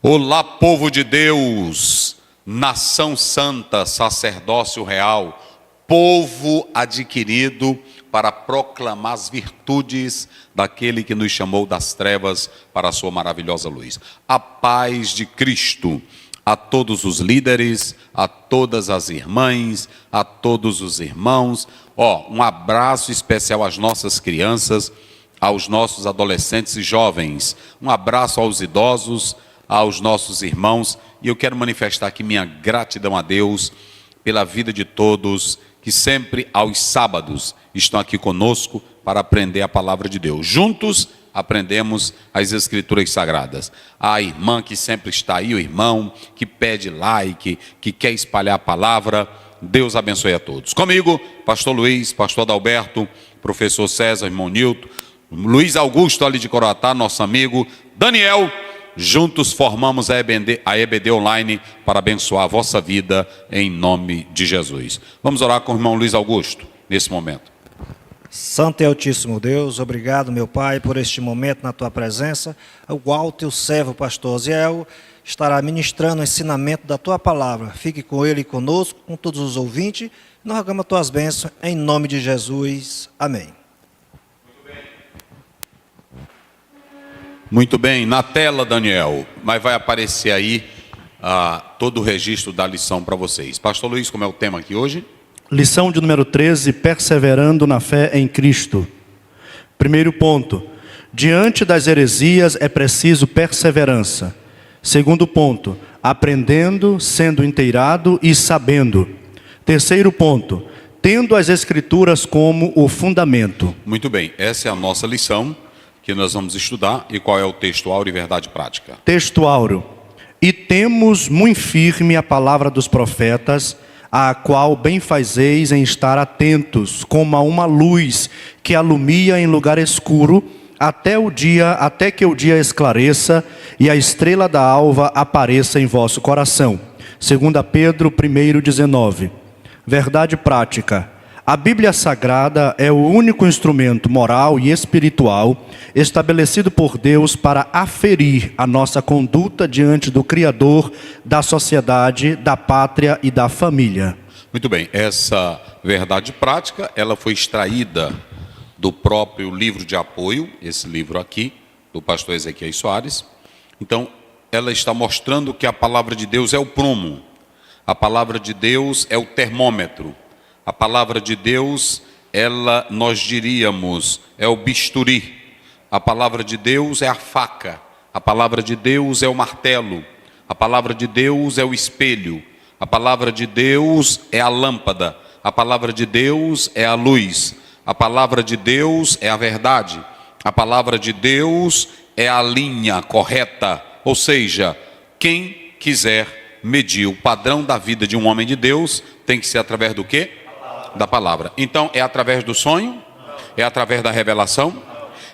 Olá, povo de Deus, nação santa, sacerdócio real, povo adquirido para proclamar as virtudes daquele que nos chamou das trevas para a sua maravilhosa luz. A paz de Cristo a todos os líderes, a todas as irmãs, a todos os irmãos. Um abraço especial às nossas crianças, aos nossos adolescentes e jovens. Um abraço aos idosos, aos nossos irmãos. E eu quero manifestar aqui minha gratidão a Deus pela vida de todos que sempre aos sábados estão aqui conosco para aprender a palavra de Deus. Juntos aprendemos as Escrituras Sagradas. A irmã que sempre está aí, o irmão que pede like, que quer espalhar a palavra. Deus abençoe a todos. Comigo, pastor Luiz, pastor Adalberto, professor César, irmão Nilton, Luiz Augusto ali de Coroatá, nosso amigo Daniel. Juntos formamos a EBD Online para abençoar a vossa vida em nome de Jesus. Vamos orar com o irmão Luiz Augusto nesse momento. Santo e Altíssimo Deus, obrigado, meu Pai, por este momento na Tua presença, o qual Teu servo, pastor Osiel, estará ministrando o ensinamento da Tua palavra. Fique com ele e conosco, com todos os ouvintes. Nós rogamos as Tuas bênçãos, em nome de Jesus. Amém. Muito bem, na tela, Daniel, mas vai aparecer aí todo o registro da lição para vocês. Pastor Luiz, como é o tema aqui hoje? Lição de número 13, perseverando na fé em Cristo. Primeiro ponto, diante das heresias é preciso perseverança. Segundo ponto, aprendendo, sendo inteirado e sabendo. Terceiro ponto, tendo as Escrituras como o fundamento. Muito bem, essa é a nossa lição que nós vamos estudar. E qual é o texto áureo e verdade prática? Texto áureo. E temos muito firme a palavra dos profetas, a qual bem fazeis em estar atentos, como a uma luz que alumia em lugar escuro, até que o dia esclareça e a estrela da alva apareça em vosso coração. 2 Pedro 1:19. Verdade prática. A Bíblia Sagrada é o único instrumento moral e espiritual estabelecido por Deus para aferir a nossa conduta diante do Criador, da sociedade, da pátria e da família. Muito bem, essa verdade prática, ela foi extraída do próprio livro de apoio, esse livro aqui, do pastor Ezequiel Soares. Então, ela está mostrando que a palavra de Deus é o prumo, a palavra de Deus é o termômetro. A palavra de Deus, nós diríamos, é o bisturi. A palavra de Deus é a faca. A palavra de Deus é o martelo. A palavra de Deus é o espelho. A palavra de Deus é a lâmpada. A palavra de Deus é a luz. A palavra de Deus é a verdade. A palavra de Deus é a linha correta. Ou seja, quem quiser medir o padrão da vida de um homem de Deus, tem que ser através do quê? Da palavra. Então, é através do sonho? É através da revelação?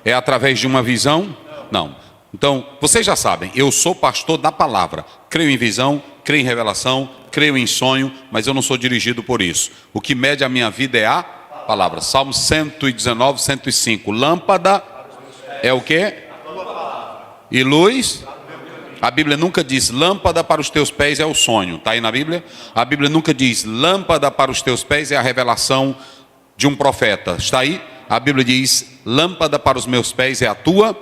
É através de uma visão? Não. Então, vocês já sabem, eu sou pastor da palavra. Creio em visão, creio em revelação, creio em sonho, mas eu não sou dirigido por isso. O que mede a minha vida é a palavra. Salmo 119, 105. Lâmpada é o quê? E luz? A Bíblia nunca diz lâmpada para os teus pés é o sonho. Está aí na Bíblia? A Bíblia nunca diz lâmpada para os teus pés é a revelação de um profeta. Está aí? A Bíblia diz lâmpada para os meus pés é a tua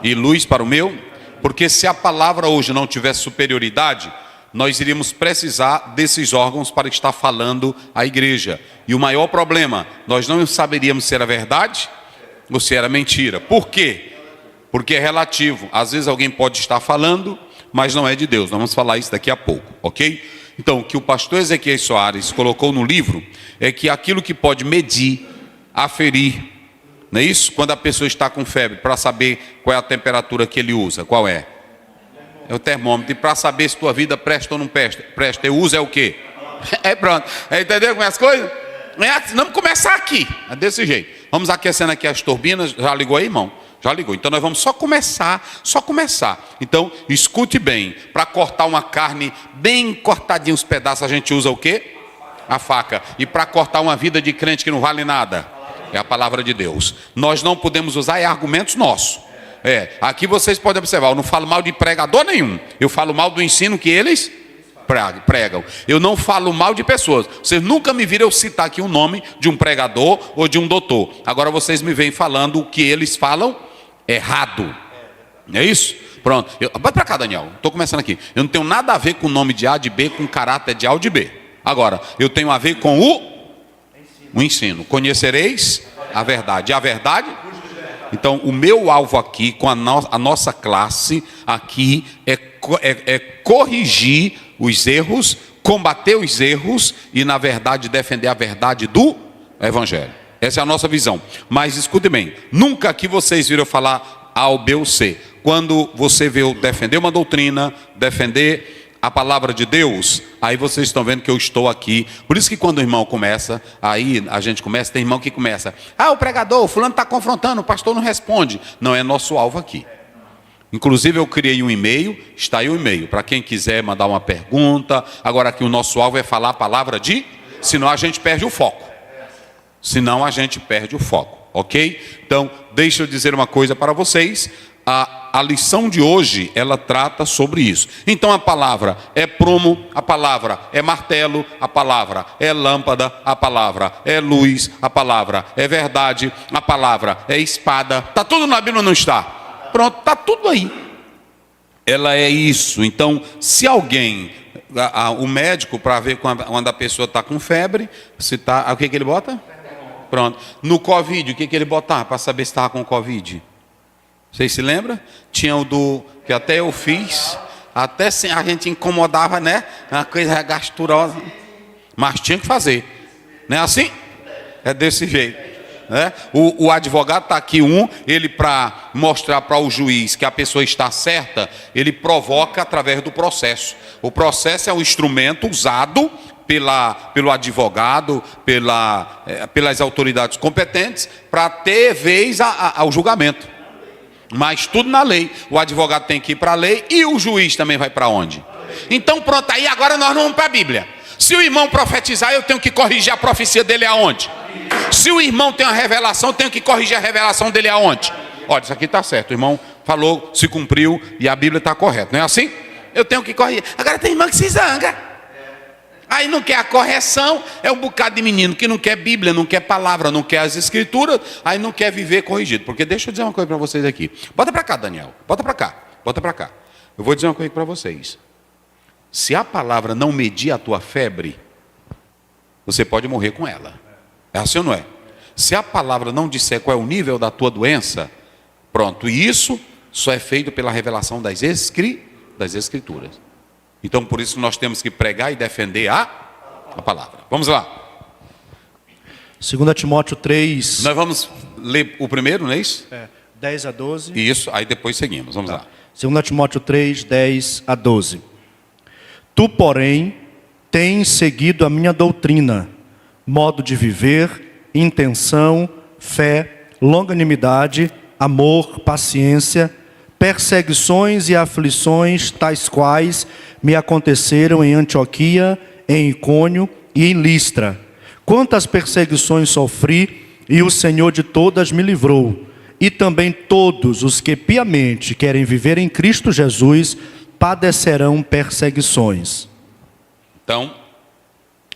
e luz para o meu. Porque se a palavra hoje não tivesse superioridade, nós iríamos precisar desses órgãos para estar falando à igreja. E o maior problema, nós não saberíamos se era verdade ou se era mentira. Por quê? Porque é relativo. Às vezes alguém pode estar falando, mas não é de Deus. Nós vamos falar isso daqui a pouco, ok? Então, o que o pastor Ezequiel Soares colocou no livro é que aquilo que pode medir, aferir, não é isso? Quando a pessoa está com febre, para saber qual é a temperatura que ele usa, qual é? É o termômetro. E para saber se tua vida presta ou não presta, eu uso é o quê? É pronto. Entendeu como é as coisas? Vamos começar aqui. É desse jeito. Vamos aquecendo aqui as turbinas. Já ligou aí, irmão? Já ligou. Então nós vamos só começar. Então, escute bem. Para cortar uma carne bem cortadinha os pedaços, a gente usa o quê? A faca. E para cortar uma vida de crente que não vale nada, é a palavra de Deus. Nós não podemos usar argumentos nossos. Aqui vocês podem observar, eu não falo mal de pregador nenhum. Eu falo mal do ensino que eles pregam. Eu não falo mal de pessoas. Vocês nunca me viram eu citar aqui o nome de um pregador ou de um doutor. Agora vocês me vêm falando o que eles falam errado. Não é isso? Pronto. Vai para cá, Daniel. Estou começando aqui. Eu não tenho nada a ver com o nome de A, de B, com o caráter de A ou de B. Agora, eu tenho a ver com o ensino. Conhecereis a verdade. E a verdade? Então, o meu alvo aqui, com a nossa classe aqui, é corrigir os erros, combater os erros e, na verdade, defender a verdade do Evangelho. Essa é a nossa visão. Mas, escute bem, nunca aqui vocês viram falar A ou B ou C. Quando você vê eu defender uma doutrina, defender a palavra de Deus, aí vocês estão vendo que eu estou aqui. Por isso que quando o irmão começa, aí a gente começa, tem irmão que começa, o pregador, o fulano está confrontando, o pastor não responde. Não é nosso alvo aqui. Inclusive eu criei um e-mail, está aí o e-mail, para quem quiser mandar uma pergunta. Agora aqui o nosso alvo é falar a palavra de, senão a gente perde o foco. Ok? Então, deixa eu dizer uma coisa para vocês. A lição de hoje, ela trata sobre isso. Então a palavra é prumo, a palavra é martelo, a palavra é lâmpada, a palavra é luz, a palavra é verdade, a palavra é espada. Está tudo na Bíblia ou não está? Pronto, está tudo aí. Ela é isso. Então, se alguém, o médico, para ver quando a pessoa está com febre, se tá, o que ele bota? Pronto. No Covid, o que ele botava para saber se estava com Covid? Vocês se lembram? Tinha o que até eu fiz, até sem a gente incomodava, né? Uma coisa gasturosa. Mas tinha que fazer. Não é assim? É desse jeito. Né? O advogado está aqui, ele para mostrar para o juiz que a pessoa está certa, ele provoca através do processo. O processo é um instrumento usado pelo advogado, pelas autoridades competentes, para ter vez ao julgamento. Mas tudo na lei. O advogado tem que ir para a lei e o juiz também vai para onde? Então pronto, aí agora nós não vamos para a Bíblia. Se o irmão profetizar, eu tenho que corrigir a profecia dele aonde? Se o irmão tem uma revelação, eu tenho que corrigir a revelação dele aonde? Olha, isso aqui está certo, o irmão falou, se cumpriu e a Bíblia está correta, não é assim? Eu tenho que corrigir. Agora tem irmão que se zanga. Aí não quer a correção, é um bocado de menino que não quer Bíblia, não quer palavra, não quer as escrituras, aí não quer viver corrigido. Porque deixa eu dizer uma coisa para vocês aqui. Bota para cá, Daniel, bota para cá. Eu vou dizer uma coisa para vocês. Se a palavra não medir a tua febre, você pode morrer com ela. É assim ou não é? Se a palavra não disser qual é o nível da tua doença, pronto, e isso só é feito pela revelação das escrituras. Então, por isso nós temos que pregar e defender a palavra. Vamos lá. 2 Timóteo 3. Nós vamos ler o primeiro, não é isso? 10 a 12. Isso, aí depois seguimos. Vamos lá. 2 Timóteo 3, 10 a 12. Tu, porém, tens seguido a minha doutrina, modo de viver, intenção, fé, longanimidade, amor, paciência, perseguições e aflições, tais quais me aconteceram em Antioquia, em Icônio e em Listra. Quantas perseguições sofri, e o Senhor de todas me livrou. E também todos os que piamente querem viver em Cristo Jesus padecerão perseguições. Então,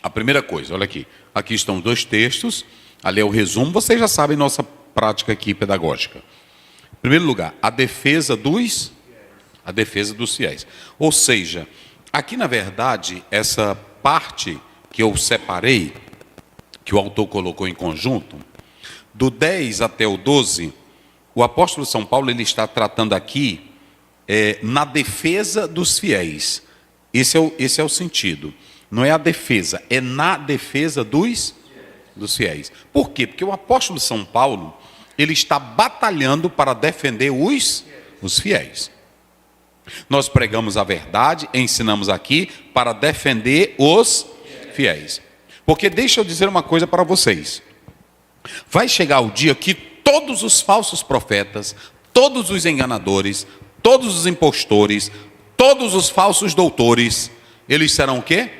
a primeira coisa, olha aqui. Aqui estão 2 textos, ali é o resumo. Vocês já sabem nossa prática aqui pedagógica. Em primeiro lugar, a defesa dos fiéis. Ou seja, aqui na verdade, essa parte que eu separei, que o autor colocou em conjunto, do 10 até o 12, o apóstolo São Paulo ele está tratando aqui na defesa dos fiéis. Esse é o sentido. Não é a defesa, é na defesa dos fiéis. Por quê? Porque o apóstolo São Paulo ele está batalhando para defender os fiéis. Nós pregamos a verdade, ensinamos aqui para defender os fiéis. Porque deixa eu dizer uma coisa para vocês. Vai chegar o dia que todos os falsos profetas, todos os enganadores, todos os impostores, todos os falsos doutores, eles serão o quê?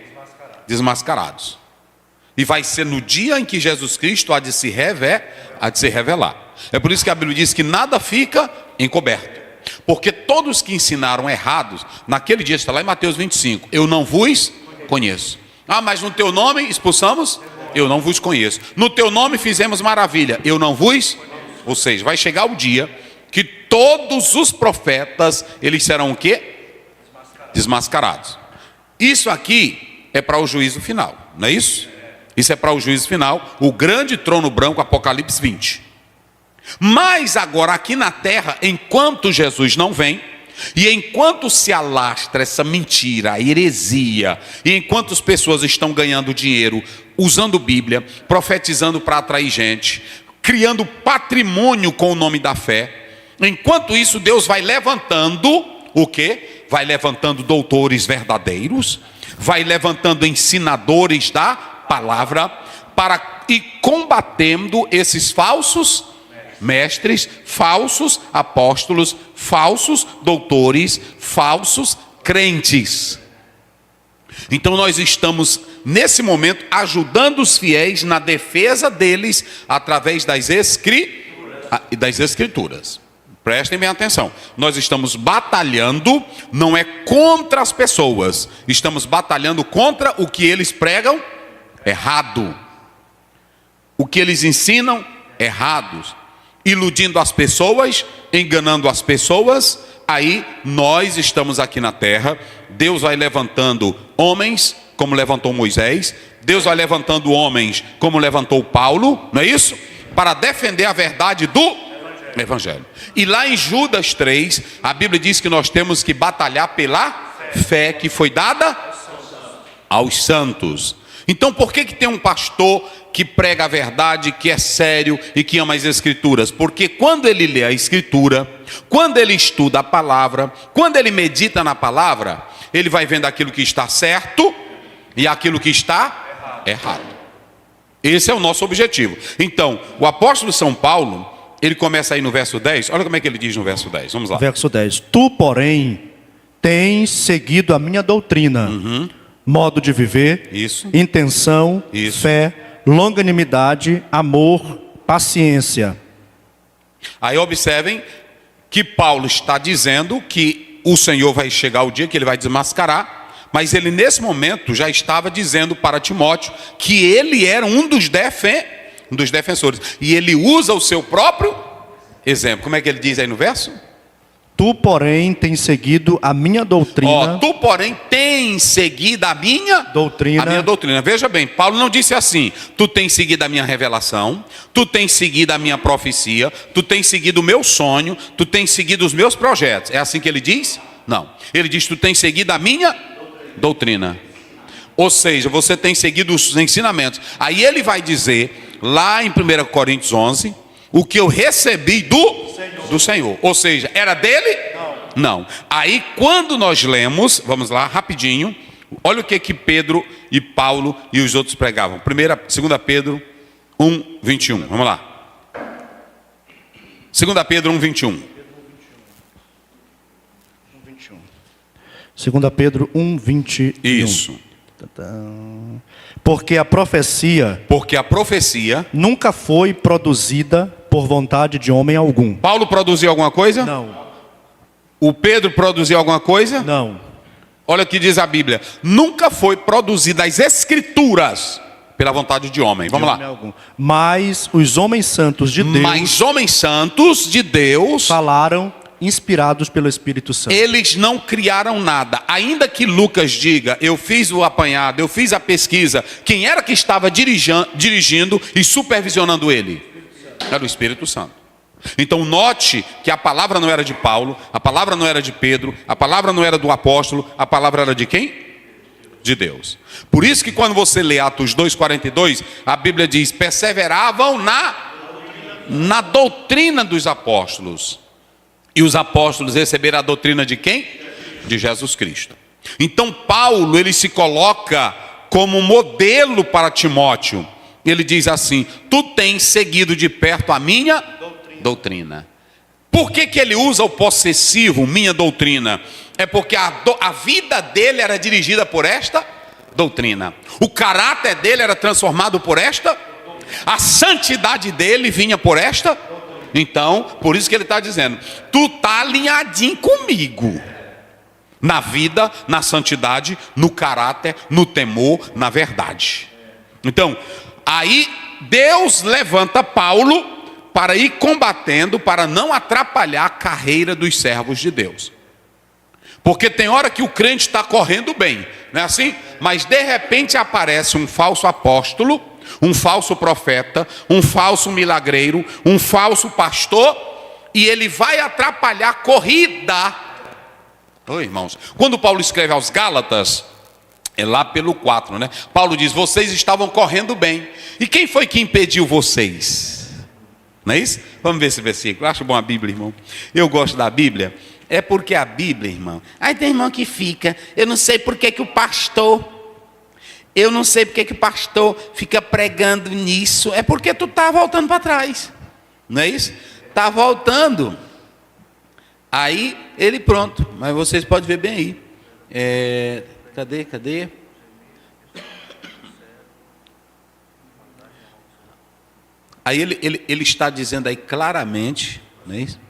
Desmascarados. E vai ser no dia em que Jesus Cristo há de se revelar. É por isso que a Bíblia diz que nada fica encoberto. Porque todos que ensinaram errados, naquele dia, está lá em Mateus 25, eu não vos conheço. Ah, mas no teu nome expulsamos? Eu não vos conheço. No teu nome fizemos maravilha, eu não vos. Ou seja, vai chegar o dia que todos os profetas, eles serão o quê? Desmascarados. Isso aqui é para o juízo final, não é isso? Isso é para o juízo final, o grande trono branco, Apocalipse 20. Mas agora aqui na terra, enquanto Jesus não vem, e enquanto se alastra essa mentira, a heresia, e enquanto as pessoas estão ganhando dinheiro, usando Bíblia, profetizando para atrair gente, criando patrimônio com o nome da fé, enquanto isso Deus vai levantando o quê? Vai levantando doutores verdadeiros, vai levantando ensinadores da palavra, para ir combatendo esses falsos mestres, falsos apóstolos, falsos doutores, falsos crentes. Então nós estamos nesse momento ajudando os fiéis na defesa deles através das escrituras. Prestem bem atenção. Nós estamos batalhando, não é contra as pessoas, estamos batalhando contra o que eles pregam errado, o que eles ensinam errados, iludindo as pessoas, enganando as pessoas. Aí nós estamos aqui na terra, Deus vai levantando homens, como levantou Moisés, Deus vai levantando homens, como levantou Paulo, não é isso? Para defender a verdade do Evangelho. E lá em Judas 3, a Bíblia diz que nós temos que batalhar pela fé que foi dada aos santos. Então por que tem um pastor que prega a verdade, que é sério e que ama as escrituras? Porque quando ele lê a escritura, quando ele estuda a palavra, quando ele medita na palavra, ele vai vendo aquilo que está certo e aquilo que está errado. Esse é o nosso objetivo. Então, o apóstolo São Paulo, ele começa aí no verso 10, olha como é que ele diz no verso 10, vamos lá. Verso 10, tu, porém, tens seguido a minha doutrina, modo de viver, isso, intenção, isso, fé, longanimidade, amor, paciência. Aí observem que Paulo está dizendo que o Senhor vai chegar o dia que ele vai desmascarar, mas ele nesse momento já estava dizendo para Timóteo que ele era um dos defensores, e ele usa o seu próprio exemplo. Como é que ele diz aí no verso? Tu, porém, tens seguido a minha doutrina. Tu, porém, tens seguido a minha doutrina. Veja bem, Paulo não disse assim: tu tens seguido a minha revelação, tu tens seguido a minha profecia, tu tens seguido o meu sonho, tu tens seguido os meus projetos. É assim que ele diz? Não. Ele diz: tu tens seguido a minha doutrina. Ou seja, você tem seguido os ensinamentos. Aí ele vai dizer, lá em 1 Coríntios 11, o que eu recebi do Senhor. Ou seja, era dele? Não. Aí quando nós lemos, vamos lá, rapidinho, olha o que Pedro e Paulo e os outros pregavam. 2 Pedro 1, 21. Vamos lá. 2 Pedro 1, 21. 2 Pedro 1, 21. Isso. Porque a profecia nunca foi produzida por vontade de homem algum. Paulo produziu alguma coisa? Não. O Pedro produziu alguma coisa? Não. Olha o que diz a Bíblia: nunca foi produzida as escrituras pela vontade de homem. Vamos lá. Mas os homens santos de Deus falaram inspirados pelo Espírito Santo. Eles não criaram nada. Ainda que Lucas diga: eu fiz o apanhado, eu fiz a pesquisa, quem era que estava dirigindo e supervisionando ele? Era o Espírito Santo. Então note que a palavra não era de Paulo, a palavra não era de Pedro, a palavra não era do apóstolo, a palavra era de quem? De Deus. Por isso que quando você lê Atos 2:42, a Bíblia diz: perseveravam na doutrina dos apóstolos. E os apóstolos receberam a doutrina de quem? De Jesus Cristo. Então Paulo, ele se coloca como modelo para Timóteo. Ele diz assim: tu tens seguido de perto a minha doutrina. Por que ele usa o possessivo, minha doutrina? É porque a vida dele era dirigida por esta doutrina. O caráter dele era transformado por esta, a santidade dele vinha por esta. Então, por isso que ele está dizendo, tu está alinhadinho comigo. Na vida, na santidade, no caráter, no temor, na verdade. Então, aí Deus levanta Paulo para ir combatendo, para não atrapalhar a carreira dos servos de Deus. Porque tem hora que o crente está correndo bem, não é assim? Mas de repente aparece um falso apóstolo, um falso profeta, um falso milagreiro, um falso pastor, e ele vai atrapalhar a corrida. Oi, irmãos, quando Paulo escreve aos Gálatas, é lá pelo 4, né? Paulo diz, vocês estavam correndo bem. E quem foi que impediu vocês? Não é isso? Vamos ver esse versículo. Acho bom a Bíblia, irmão. Eu gosto da Bíblia. É porque a Bíblia, irmão. Aí tem irmão que fica, eu não sei por que o pastor fica pregando nisso. É porque tu está voltando para trás. Não é isso? Está voltando. Aí, ele pronto. Mas vocês podem ver bem aí. Cadê? Aí ele está dizendo aí claramente, não é isso?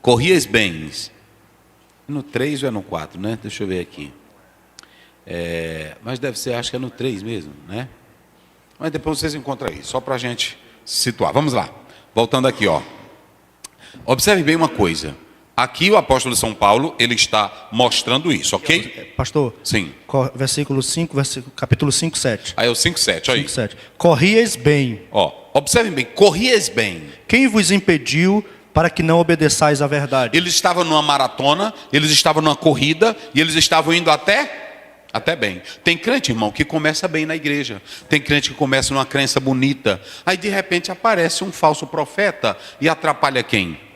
Corrias bem. No 3 ou é no 4, né? Deixa eu ver aqui. Mas deve ser, acho que é no 3 mesmo, né? Mas depois vocês encontram aí, só para a gente situar. Vamos lá, voltando aqui, ó. Observe bem uma coisa. Aqui o apóstolo de São Paulo, ele está mostrando isso, ok? Pastor, sim. Versículo 5, capítulo 5, 7. Aí é o 5, 7, aí. 5, 7. Corrias bem. Ó, observem bem, corrias bem. Quem vos impediu para que não obedeçais à verdade? Eles estavam numa maratona, eles estavam numa corrida, e eles estavam indo até bem. Tem crente, irmão, que começa bem na igreja. Tem crente que começa numa crença bonita. Aí de repente aparece um falso profeta e atrapalha quem?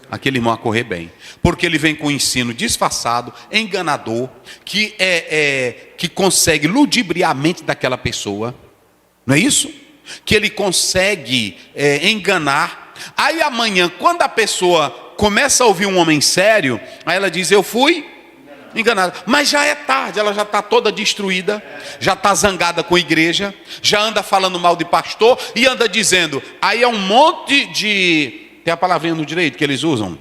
Aquele irmão a correr bem. Porque ele vem com um ensino disfarçado, enganador, que consegue ludibriar a mente daquela pessoa. Não é isso? Que ele consegue enganar. Aí amanhã, quando a pessoa começa a ouvir um homem sério, aí ela diz, eu fui enganada. Mas já é tarde, ela já está toda destruída, já está zangada com a igreja, já anda falando mal de pastor e anda dizendo, aí é um monte de... Tem a palavrinha no direito que eles usam?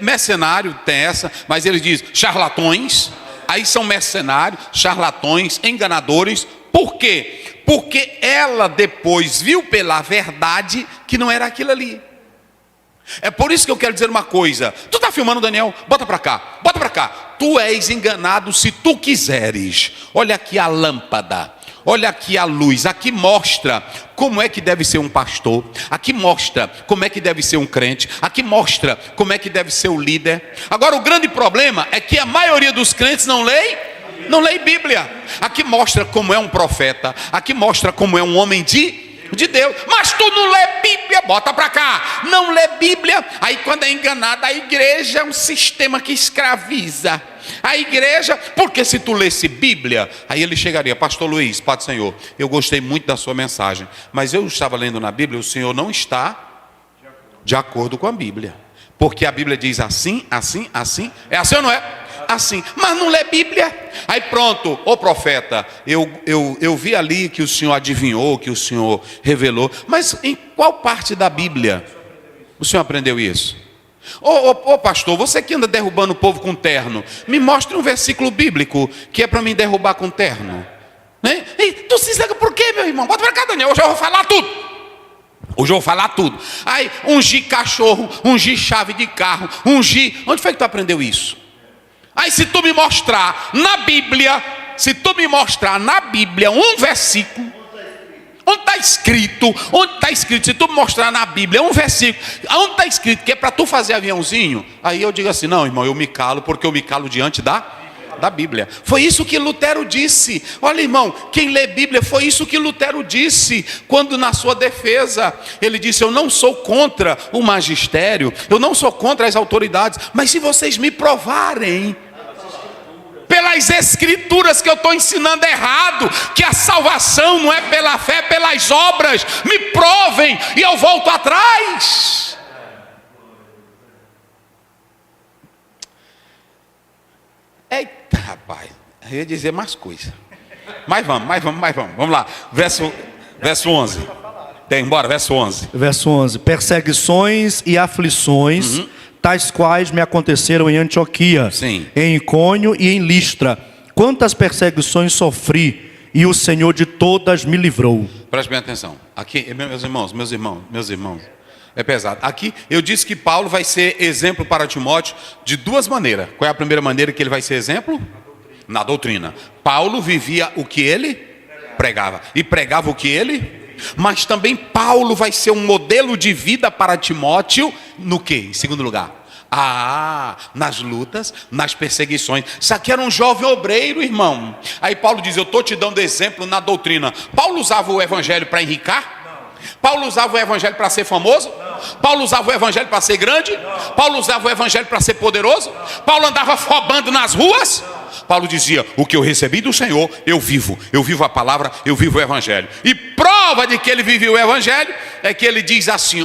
Mercenário, tem essa, mas eles dizem charlatões. Aí são mercenários, charlatões, enganadores. Por quê? Porque ela depois viu pela verdade que não era aquilo ali. É por isso que eu quero dizer uma coisa. Tu está filmando, Daniel? Bota para cá, bota para cá. Tu és enganado se tu quiseres. Olha aqui a lâmpada. Olha aqui a luz, aqui mostra como é que deve ser um pastor, aqui mostra como é que deve ser um crente, aqui mostra como é que deve ser o líder. Agora o grande problema é que a maioria dos crentes não lê Bíblia. Aqui mostra como é um profeta, aqui mostra como é um homem de Deus. Mas tu não lê Bíblia, bota pra cá, não lê Bíblia. Aí quando é enganado, a igreja é um sistema que escraviza a igreja, porque se tu lesse Bíblia, aí ele chegaria, pastor Luiz, Pai do Senhor, eu gostei muito da sua mensagem, mas eu estava lendo na Bíblia, o senhor não está de acordo com a Bíblia, porque a Bíblia diz assim, assim, assim, é assim ou não é? Assim, mas não lê Bíblia. Aí pronto, ô profeta, eu vi ali que o senhor adivinhou, que o senhor revelou, mas em qual parte da Bíblia o senhor aprendeu isso? Ô pastor, você que anda derrubando o povo com terno, me mostre um versículo bíblico que é para mim derrubar com terno, né? E tu se zaga por quê, meu irmão? Bota para cá, Daniel, hoje eu vou falar tudo. Hoje eu vou falar tudo. Aí, ungir cachorro, ungir chave de carro, ungir... Onde foi que tu aprendeu isso? Aí se tu me mostrar na Bíblia, um versículo, onde está escrito, se tu me mostrar na Bíblia um versículo, onde está escrito que é para tu fazer aviãozinho, aí eu digo assim, não irmão, eu me calo, porque eu me calo diante da Bíblia. Foi isso que Lutero disse. Olha irmão, quem lê Bíblia, foi isso que Lutero disse, quando na sua defesa, ele disse, eu não sou contra o magistério, eu não sou contra as autoridades, mas se vocês me provarem, pelas escrituras que eu estou ensinando errado, que a salvação não é pela fé, é pelas obras, me provem e eu volto atrás. Eita rapaz, Eu ia dizer mais coisa. Mas vamos. Vamos lá. Verso 11. Tem, bora, verso 11. Verso 11. Perseguições e aflições, tais quais me aconteceram em Antioquia, Sim. em Icônio e em Listra. Quantas perseguições sofri, e o Senhor de todas me livrou. Preste bem atenção. Aqui, meus irmãos, é pesado. Aqui eu disse que Paulo vai ser exemplo para Timóteo de duas maneiras. Qual é a primeira maneira que ele vai ser exemplo? Na doutrina. Paulo vivia o que ele pregava. E pregava o que ele... Mas também Paulo vai ser um modelo de vida para Timóteo no quê? Em segundo lugar. Nas lutas, nas perseguições. Isso aqui era um jovem obreiro, irmão. Aí Paulo diz, eu estou te dando exemplo na doutrina. Paulo usava o evangelho para enricar? Não. Paulo usava o evangelho para ser famoso? Não. Paulo usava o evangelho para ser grande? Não. Paulo usava o evangelho para ser poderoso? Não. Paulo andava roubando nas ruas? Não. Paulo dizia, o que eu recebi do Senhor, eu vivo a palavra, eu vivo o evangelho. E prova de que ele viveu o evangelho, é que ele diz assim,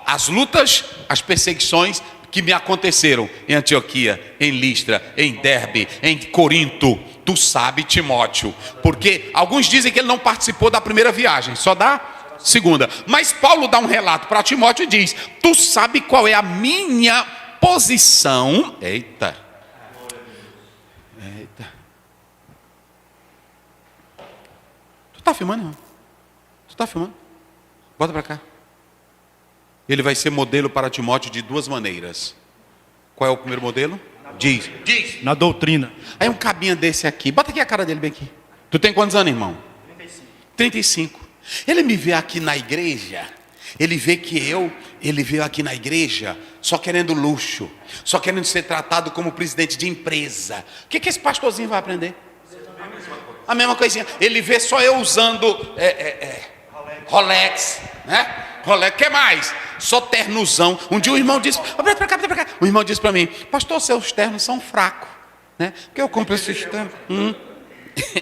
as lutas, as perseguições que me aconteceram em Antioquia, em Listra, em Derbe, em Corinto, tu sabe, Timóteo, porque alguns dizem que ele não participou da primeira viagem, só da segunda, mas Paulo dá um relato para Timóteo e diz, tu sabe qual é a minha posição, eita, tu tá filmando, irmão? Tu tá filmando? Bota para cá. Ele vai ser modelo para Timóteo de duas maneiras. Qual é o primeiro modelo? Diz. Na doutrina. Aí um cabinha desse aqui. Bota aqui a cara dele bem aqui. Tu tem quantos anos, irmão? 35. Ele me vê aqui na igreja. Ele vê que ele veio aqui na igreja só querendo luxo. Só querendo ser tratado como presidente de empresa. O que esse pastorzinho vai aprender? A mesma coisinha. Ele vê só eu usando Rolex, né? Rolex, o que mais? Só ternuzão. Um dia o irmão disse, pra cá. O irmão disse para mim, pastor, seus ternos são fracos, né? Porque eu compro esses ternos.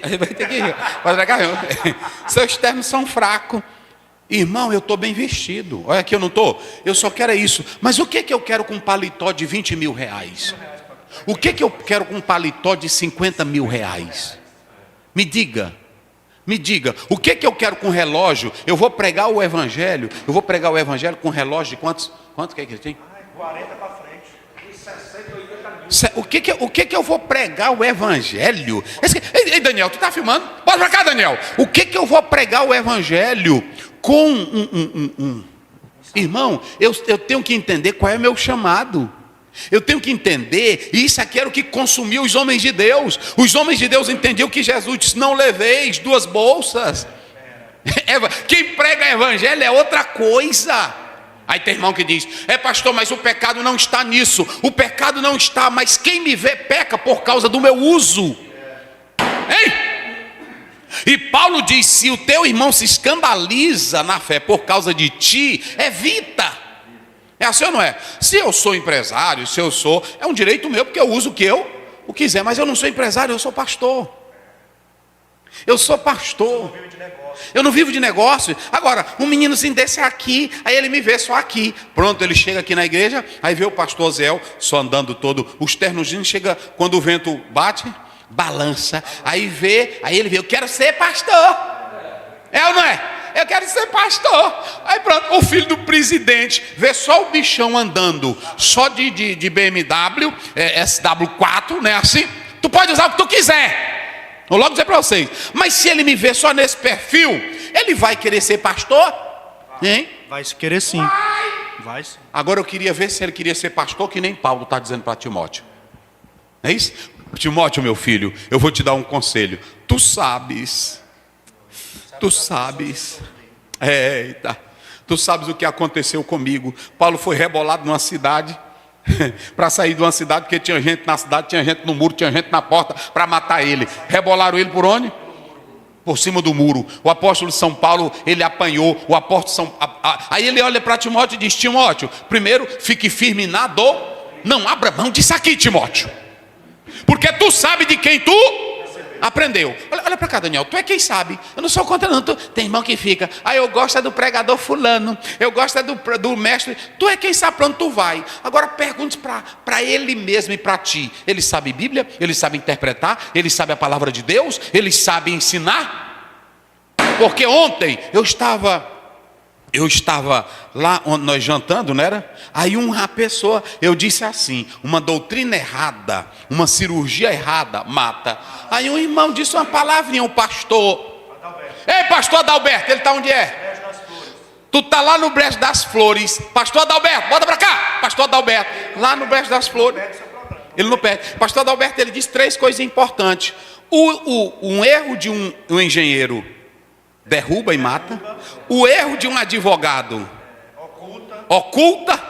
Aí vai ter que ir. Vai pra cá, seus ternos são fracos. Irmão, eu estou bem vestido. Olha aqui, eu não estou. Eu só quero isso. Mas o que eu quero com um paletó de 20 mil reais? O que eu quero com um paletó de 50 mil reais? Me diga, o que eu quero com relógio? Eu vou pregar o evangelho com relógio de quanto que é que ele tem? 40 para frente. 60, 80 mil. O que eu vou pregar o evangelho? Ei, Daniel, tu tá filmando? Bora pra cá, Daniel. O que eu vou pregar o evangelho com Irmão, eu tenho que entender qual é o meu chamado. Eu tenho que entender, e isso aqui era o que consumiu os homens de Deus. Os homens de Deus entendiam que Jesus disse, não leveis 2 bolsas. Quem prega evangelho é outra coisa. Aí tem irmão que diz, pastor, mas o pecado não está nisso. O pecado não está, mas quem me vê peca por causa do meu uso. Ei! E Paulo diz, se o teu irmão se escandaliza na fé por causa de ti, evita. É assim ou não é? Se eu sou empresário, é um direito meu, porque eu uso o que eu quiser, mas eu não sou empresário, eu sou pastor. Eu sou pastor. Eu não vivo de negócio. Agora, um meninozinho desse aqui, aí ele me vê só aqui. Pronto, ele chega aqui na igreja, aí vê o pastor Zéu só andando todo, os ternozinhos, chega quando o vento bate, balança, aí ele vê, eu quero ser pastor. É ou não é? Eu quero ser pastor. Aí pronto, o filho do presidente vê só o bichão andando, só de BMW, SW4, né? Assim, tu pode usar o que tu quiser. Vou logo dizer para vocês. Mas se ele me vê só nesse perfil, ele vai querer ser pastor? Hein? Vai querer sim. Vai sim. Agora eu queria ver se ele queria ser pastor, que nem Paulo está dizendo para Timóteo. Não é isso? Timóteo, meu filho, eu vou te dar um conselho. Tu sabes. Eita, tu sabes o que aconteceu comigo. Paulo foi rebolado numa cidade, para sair de uma cidade, porque tinha gente na cidade, tinha gente no muro, tinha gente na porta, para matar ele. Rebolaram ele por onde? Por cima do muro. O apóstolo São Paulo, ele apanhou, aí ele olha para Timóteo e diz, Timóteo, primeiro, fique firme na dor, não abra mão disso aqui, Timóteo, porque tu sabe de quem tu... Aprendeu. Olha para cá, Daniel, tu é quem sabe. Eu não sou contra não. Tem irmão que fica, eu gosto do pregador fulano, eu gosto do mestre. Tu é quem sabe para onde tu vai. Agora pergunte para ele mesmo e para ti. Ele sabe Bíblia? Ele sabe interpretar? Ele sabe a palavra de Deus? Ele sabe ensinar? Porque ontem eu estava lá onde nós jantando, não era? Aí uma pessoa, eu disse assim, uma doutrina errada, uma cirurgia errada mata. Aí um irmão disse uma palavrinha, o pastor. Ei, pastor Adalberto, ele está onde é? Tu está lá no Brejo das Flores. Pastor Adalberto, bota para cá. Pastor Adalberto, lá no Brejo das Flores. Ele não perde. Pastor Adalberto, ele disse 3 coisas importantes. Um erro de um engenheiro derruba e mata. O erro de um advogado oculta.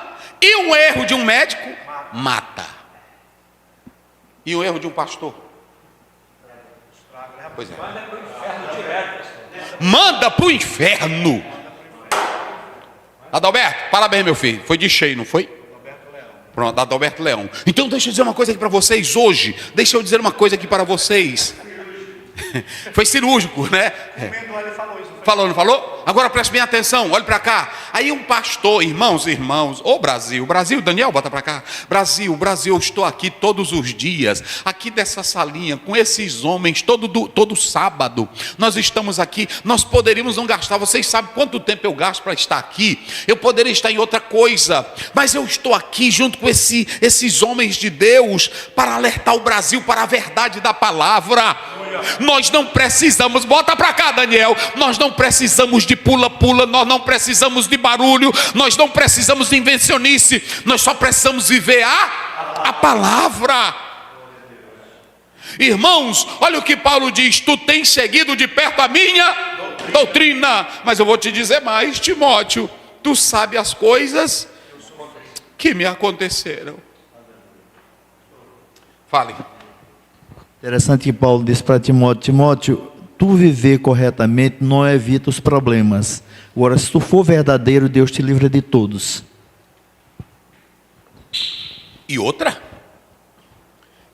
E um erro de um médico mata. E o erro de um pastor? Pois é. Manda para o inferno. Adalberto, parabéns, meu filho. Foi de cheio, não foi? Pronto, Adalberto Leão. Então deixa eu dizer uma coisa aqui para vocês hoje. Deixa eu dizer uma coisa aqui para vocês. Foi cirúrgico, né? Falou, não falou? Agora preste bem atenção, olhe para cá. Aí um pastor, irmãos, ô Brasil, Daniel, bota para cá. Brasil, eu estou aqui todos os dias, aqui dessa salinha, com esses homens, todo sábado. Nós estamos aqui, nós poderíamos não gastar, vocês sabem quanto tempo eu gasto para estar aqui. Eu poderia estar em outra coisa, mas eu estou aqui junto com esses homens de Deus, para alertar o Brasil para a verdade da palavra. Nós não precisamos, bota para cá, Daniel, nós não precisamos de pula-pula, nós não precisamos de barulho, nós não precisamos de invencionice, nós só precisamos viver a palavra. Irmãos, olha o que Paulo diz: tu tens seguido de perto a minha doutrina. Mas eu vou te dizer mais, Timóteo, tu sabe as coisas que me aconteceram. Fale. Interessante que Paulo disse para Timóteo: Timóteo, tu viver corretamente não evita os problemas. Agora, se tu for verdadeiro, Deus te livra de todos. E outra,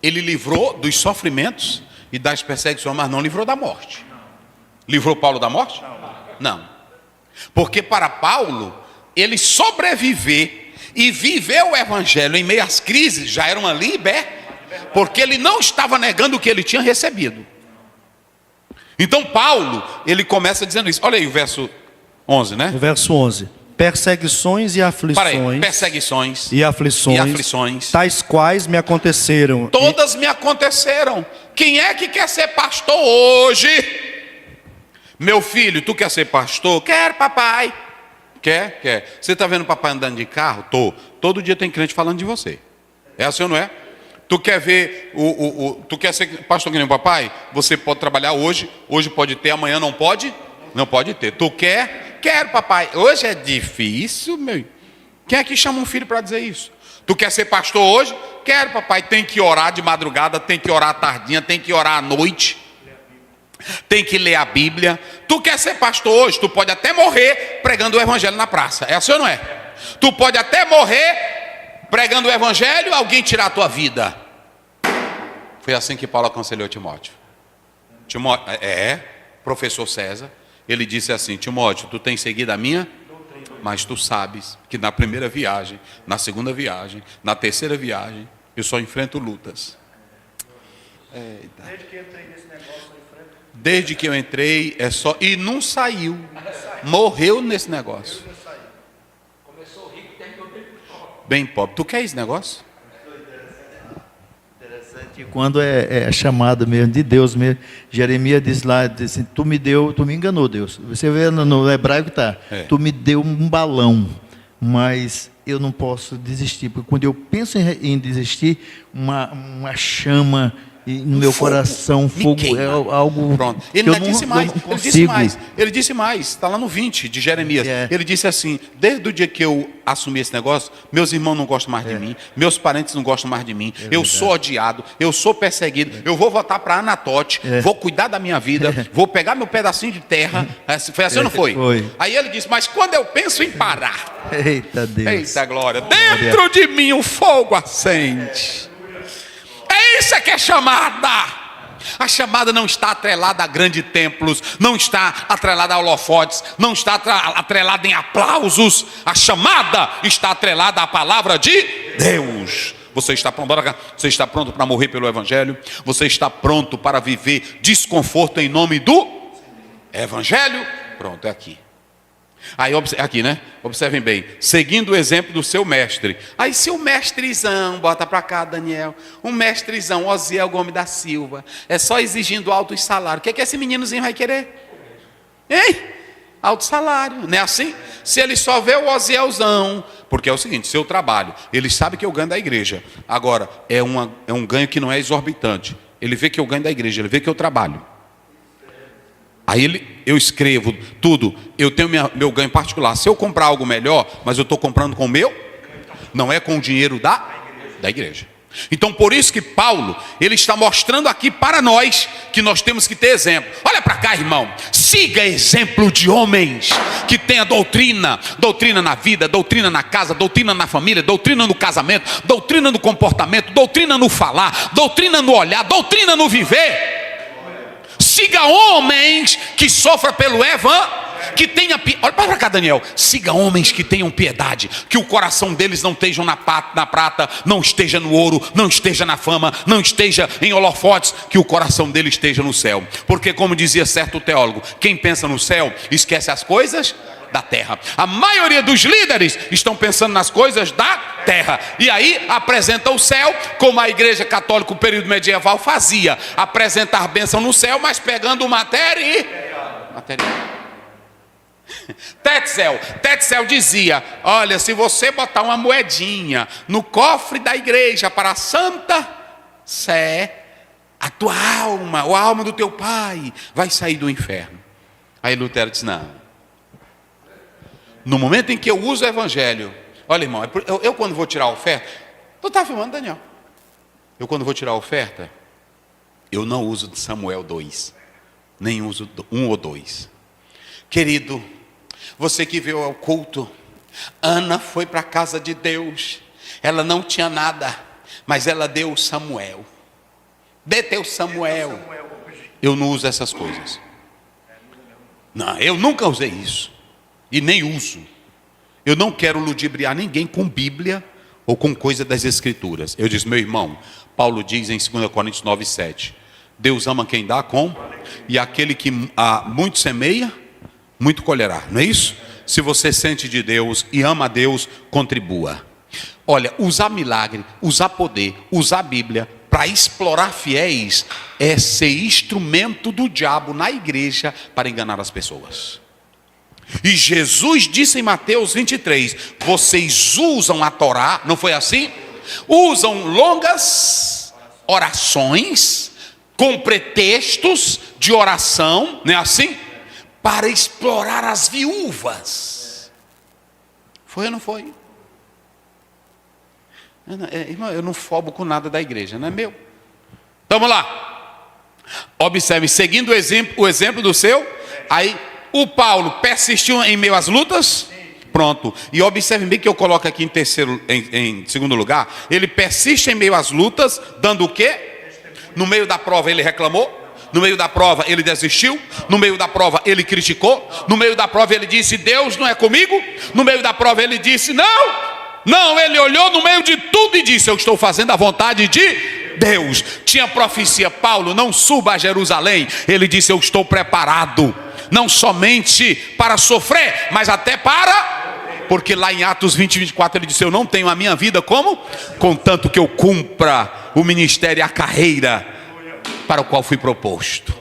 ele livrou dos sofrimentos e das perseguições, mas não livrou da morte. Livrou Paulo da morte? Não. Porque para Paulo, ele sobreviver e viver o evangelho em meio às crises já era uma libertação. Porque ele não estava negando o que ele tinha recebido. Então Paulo, ele começa dizendo isso. Olha aí o verso 11, né? O verso 11. Perseguições e aflições. Para aí, perseguições e aflições. Tais quais me aconteceram. Todas me aconteceram. Quem é que quer ser pastor hoje? Meu filho, tu quer ser pastor? Quero, papai. Quer. Você está vendo papai andando de carro? Tô. Todo dia tem crente falando de você. É assim ou não é? Tu quer ver, tu quer ser pastor que nem o papai? Você pode trabalhar hoje pode ter, amanhã não pode? Não pode ter. Tu quer? Quero, papai. Hoje é difícil, meu. Quem é que chama um filho para dizer isso? Tu quer ser pastor hoje? Quero, papai. Tem que orar de madrugada, tem que orar à tardinha, tem que orar à noite. Tem que ler a Bíblia. Tu quer ser pastor hoje? Tu pode até morrer pregando o evangelho na praça. É assim ou não é? Tu pode até morrer pregando o evangelho, alguém tirar a tua vida. Foi assim que Paulo aconselhou Timóteo. Professor César, ele disse assim: Timóteo, tu tens seguido a minha, mas tu sabes que na primeira viagem, na segunda viagem, na terceira viagem, eu só enfrento lutas. Desde que eu entrei é só, e não saiu, morreu nesse negócio. Bem pobre. Tu quer esse negócio? Interessante. Quando é chamado mesmo de Deus mesmo, Jeremias diz lá, diz assim, tu me enganou, Deus. Você vê no hebraico tá, tu me deu um balão, mas eu não posso desistir, porque quando eu penso em desistir, uma chama no meu coração, fogo é algo. Pronto. Ele disse mais. Ele disse mais. Está lá no 20 de Jeremias. Ele disse assim: desde o dia que eu assumi esse negócio, meus irmãos não gostam mais de mim, meus parentes não gostam mais de mim, eu sou odiado, eu sou perseguido, eu vou voltar para Anatote, vou cuidar da minha vida, vou pegar meu pedacinho de terra. Foi assim ou não foi? Foi. Aí ele disse: mas quando eu penso em parar, eita Deus, eita glória, dentro de mim o fogo acende. Isso é que é chamada. A chamada não está atrelada a grandes templos, não está atrelada a holofotes, não está atrelada em aplausos. A chamada está atrelada à palavra de Deus. Você está pronto para morrer pelo Evangelho? Você está pronto para viver desconforto em nome do Evangelho? Pronto, é aqui. Aí, aqui, né? Observem bem. Seguindo o exemplo do seu mestre. Aí, seu mestrezão, bota para cá, Daniel. Um mestrezão, Osiel Gomes da Silva. É só exigindo altos salários. O que esse meninozinho vai querer? Hein? Alto salário, não é assim? Se ele só vê o Osielzão, porque é o seguinte, se eu trabalho, ele sabe que eu ganho da igreja. Agora, é um ganho que não é exorbitante. Ele vê que eu ganho da igreja, ele vê que eu trabalho. Aí eu escrevo tudo, eu tenho meu ganho particular. Se eu comprar algo melhor, mas eu estou comprando com o meu, não é com o dinheiro da igreja. Então por isso que Paulo, ele está mostrando aqui para nós, que nós temos que ter exemplo. Olha para cá, irmão, siga exemplo de homens, que tenha doutrina na vida, doutrina na casa, doutrina na família, doutrina no casamento, doutrina no comportamento, doutrina no falar, doutrina no olhar, doutrina no viver. Siga homens que sofram pelo evangelho, que tenha, olha para cá, Daniel, siga homens que tenham piedade, que o coração deles não esteja na prata, não esteja no ouro, não esteja na fama, não esteja em holofotes, que o coração dele esteja no céu. Porque como dizia certo teólogo, quem pensa no céu, esquece as coisas da terra. A maioria dos líderes estão pensando nas coisas da terra, e aí apresenta o céu, como a igreja católica, o período medieval fazia, apresentar bênção no céu, mas pegando material. Tetzel dizia: olha, se você botar uma moedinha no cofre da igreja para a Santa Sé, a tua alma, ou a alma do teu pai, vai sair do inferno. Aí Lutero disse: não. No momento em que eu uso o evangelho, olha, irmão, eu quando vou tirar a oferta, tu está filmando, Daniel? Eu quando vou tirar a oferta, eu não uso de Samuel 2, nem uso 1 ou 2. Querido, você que veio ao culto, Ana foi para a casa de Deus, ela não tinha nada, mas ela deu Samuel. Dê teu Samuel. Eu não uso essas coisas. Não, eu nunca usei isso. E nem uso. Eu não quero ludibriar ninguém com Bíblia ou com coisa das Escrituras. Eu disse, meu irmão, Paulo diz em 2 Coríntios 9:7, Deus ama quem dá com, e aquele que muito semeia, muito colherá. Não é isso? Se você sente de Deus e ama a Deus, contribua. Olha, usar milagre, usar poder, usar Bíblia para explorar fiéis é ser instrumento do diabo na igreja para enganar as pessoas. E Jesus disse em Mateus 23, vocês usam a Torá, não foi assim? Usam longas orações, com pretextos de oração, não é assim? Para explorar as viúvas. Foi ou não foi? Irmão, eu não fobo com nada da igreja, não é meu. Vamos lá. Observe, seguindo o exemplo do seu, aí o Paulo persistiu em meio às lutas. Pronto. E observe bem que eu coloco aqui em segundo lugar. Ele persiste em meio às lutas, dando o quê? No meio da prova ele reclamou. No meio da prova ele desistiu. No meio da prova ele criticou. No meio da prova ele disse, Deus não é comigo. No meio da prova ele disse, não, ele olhou no meio de tudo e disse, eu estou fazendo a vontade de Deus. Tinha profecia, Paulo, não suba a Jerusalém. Ele disse, eu estou preparado, não somente para sofrer, mas até para, porque lá em Atos 20:24 ele disse, eu não tenho a minha vida como? Contanto que eu cumpra o ministério e a carreira para o qual fui proposto.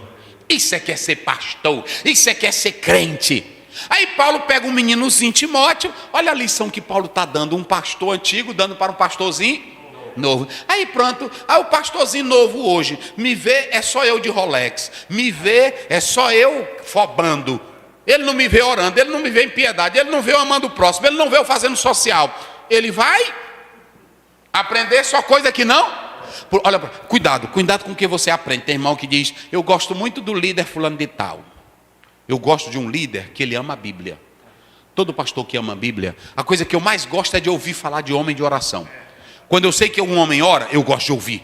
Isso é que é ser pastor, isso é que é ser crente. Aí Paulo pega um meninozinho Timóteo, olha a lição que Paulo está dando, um pastor antigo dando para um pastorzinho novo. Aí pronto, o pastorzinho novo hoje, me vê, é só eu de Rolex, me vê, é só eu fobando, ele não me vê orando, ele não me vê em piedade, ele não vê eu amando o próximo, ele não vê eu fazendo social, ele vai aprender só coisa que não, olha, cuidado com o que você aprende. Tem irmão que diz, eu gosto muito do líder fulano de tal, eu gosto de um líder que ele ama a Bíblia. Todo pastor que ama a Bíblia, a coisa que eu mais gosto é de ouvir falar de homem de oração. Quando eu sei que um homem ora, eu gosto de ouvir.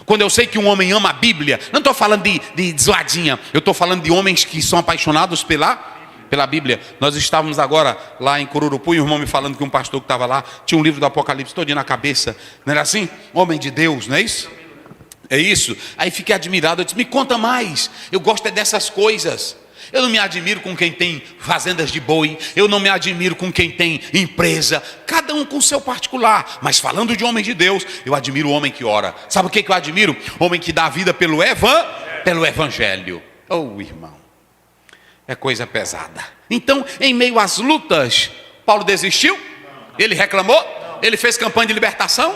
Quando eu sei que um homem ama a Bíblia, não estou falando de zoadinha, eu estou falando de homens que são apaixonados pela Bíblia. Nós estávamos agora lá em Cururupu e o irmão me falando que um pastor que estava lá tinha um livro do Apocalipse todinho na cabeça. Não era assim? Homem de Deus, não é isso? É isso. Aí fiquei admirado, eu disse, me conta mais, eu gosto é dessas coisas. Eu não me admiro com quem tem fazendas de boi, eu não me admiro com quem tem empresa, cada um com o seu particular. Mas falando de homem de Deus, eu admiro o homem que ora. Sabe o que eu admiro? Homem que dá a vida pelo Evangelho. Oh, irmão, é coisa pesada. Então, em meio às lutas, Paulo desistiu? Ele reclamou? Ele fez campanha de libertação?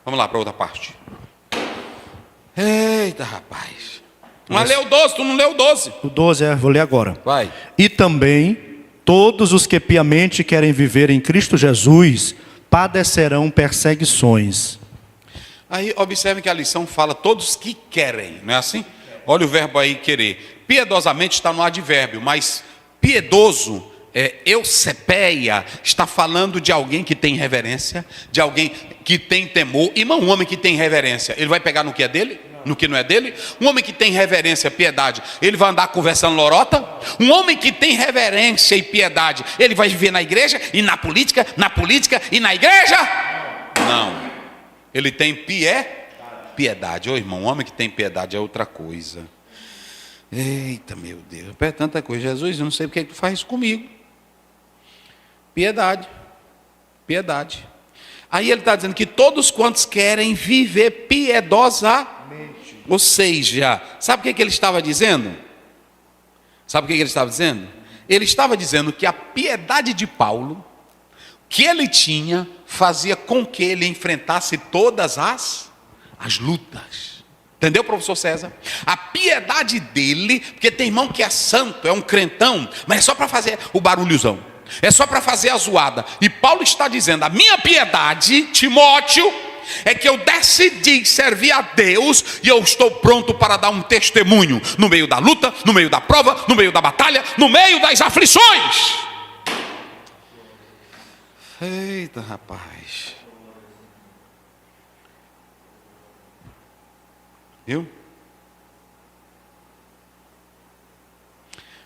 Vamos lá para outra parte. Eita, rapaz. Mas leu o 12, tu não leu o 12. O 12 vou ler agora. Vai. E também todos os que piamente querem viver em Cristo Jesus padecerão perseguições. Aí observem que a lição fala todos que querem, não é assim? Olha o verbo aí, querer. Piedosamente está no advérbio, mas piedoso, eusepeia, está falando de alguém que tem reverência, de alguém que tem temor. Irmão, um homem que tem reverência, ele vai pegar no que é dele? No que não é dele? Um homem que tem reverência, piedade, ele vai andar conversando lorota? Um homem que tem reverência e piedade, ele vai viver na igreja e na política e na igreja? Não. Ele tem piedade. Ô irmão, um homem que tem piedade é outra coisa. Eita, meu Deus, é tanta coisa. Jesus, eu não sei porque tu faz isso comigo. Piedade. Aí ele está dizendo que todos quantos querem viver piedosamente. Ou seja, sabe o que ele estava dizendo? Ele estava dizendo que a piedade de Paulo, que ele tinha, fazia com que ele enfrentasse todas as lutas. Entendeu, professor César? A piedade dele, porque tem irmão que é santo, é um crentão, mas é só para fazer o barulhozão, é só para fazer a zoada. E Paulo está dizendo, a minha piedade, Timóteo, é que eu decidi servir a Deus e eu estou pronto para dar um testemunho no meio da luta, no meio da prova, no meio da batalha, no meio das aflições. Eita, rapaz. Viu?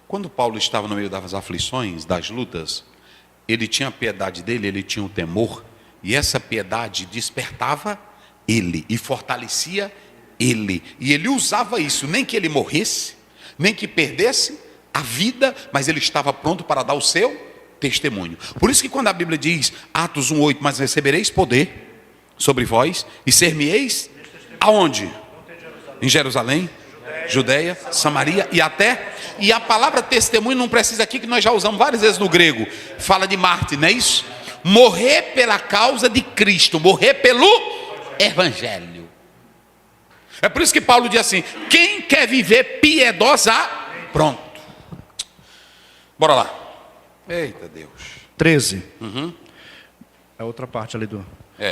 Quando Paulo estava no meio das aflições, das lutas, ele tinha a piedade dele, ele tinha o temor, e essa piedade despertava ele e fortalecia ele. E ele usava isso, nem que ele morresse, nem que perdesse a vida, mas ele estava pronto para dar o seu testemunho. Por isso que quando a Bíblia diz, Atos 1:8, mas recebereis poder sobre vós e ser-me-eis aonde? Em Jerusalém, Judeia, Samaria e a palavra testemunho não precisa aqui, que nós já usamos várias vezes no grego, fala de mártir, não é isso? Morrer pela causa de Cristo, morrer pelo Evangelho. É por isso que Paulo diz assim, quem quer viver piedosa, pronto. Bora lá. Eita Deus. 13. É outra parte ali do...